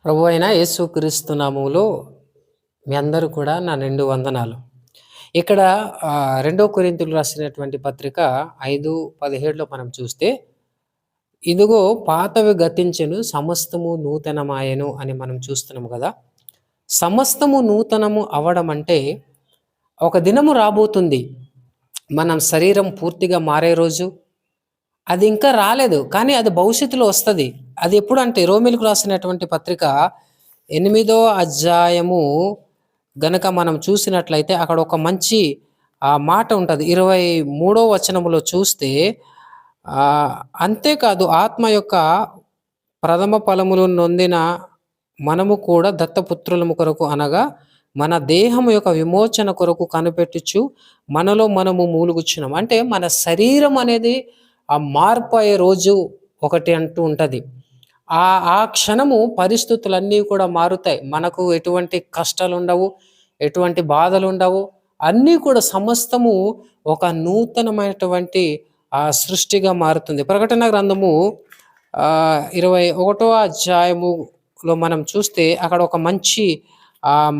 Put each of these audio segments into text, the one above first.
ప్రభు అయిన యేసుక్రీస్తు నామములో మీ అందరూ కూడా నా నిండు వందనాలు. ఇక్కడ 2 కొరింథీయులు రాసినటువంటి పత్రిక 5:17లో మనం చూస్తే, ఇదిగో పాతవి గతించెను సమస్తము నూతనమాయెను అని మనం చూస్తున్నాము గదా! సమస్తము నూతనము అవ్వడం అంటే, ఒక దినము రాబోతుంది. మనం శరీరం పూర్తిగా మారే రోజు. అది ఇంకా రాలేదు. కానీ అది భవిష్యత్తులో వస్తది. అది ఎప్పుడంటే రోమీయులకు రాసినటువంటి పత్రిక 8వ అధ్యాయము గనక మనం చూసినట్లయితే అక్కడ ఒక మంచి మాట ఉంటది. 23వ వచనములో చూస్తే అంతేకాదు ఆత్మ యొక్క ప్రథమ ఫలములు నొందిన మనము కూడా దత్తపుత్రులము కొరకు అనగా మన దేహము యొక్క విమోచన కొరకు కనిపెట్టుచు మనలో మనము మూలుగుచున్నాం. అంటే మన శరీరం అనేది ఆ మార్పు అయ్యే రోజు ఒకటి అంటూ ఉంటది. ఆ క్షణము పరిస్థితులన్నీ కూడా మారుతాయి. మనకు ఎటువంటి కష్టాలు ఉండవు, ఎటువంటి బాధలు ఉండవు. అన్నీ కూడా సమస్తము ఒక నూతనమైనటువంటి సృష్టిగా మారుతుంది. ప్రకటన గ్రంథము 21వ అధ్యాయములో మనం చూస్తే అక్కడ ఒక మంచి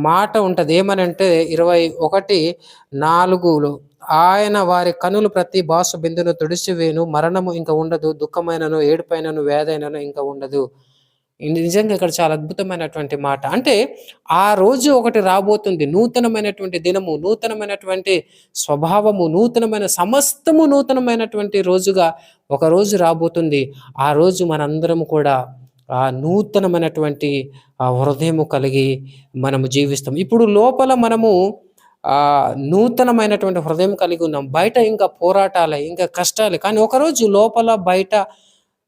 మాట ఉంటది. ఏమనంటే 21:4లో ఆయన వారి కనులు ప్రతి భాష బిందును తుడిచివేను, మరణము ఇంకా ఉండదు, దుఃఖమైనను ఏడుపైనను వ్యాధైనను ఇంకా ఉండదు. నిజంగా ఇక్కడ చాలా అద్భుతమైనటువంటి మాట. అంటే ఆ రోజు ఒకటి రాబోతుంది. నూతనమైనటువంటి దినము, నూతనమైనటువంటి స్వభావము, నూతనమైన సమస్తము నూతనమైనటువంటి రోజుగా ఒక రోజు రాబోతుంది. ఆ రోజు మనందరం కూడా నూతనమైనటువంటి హృదయము కలిగి మనము జీవిస్తాం. ఇప్పుడు లోపల మనము నూతనమైనటువంటి హృదయం కలిగి ఉన్నాం. బయట ఇంకా పోరాటాలే, ఇంకా కష్టాలే. కానీ ఒకరోజు లోపల బయట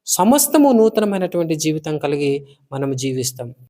సమస్తము నూతనమైనటువంటి జీవితం కలిగి మనం జీవిస్తాం.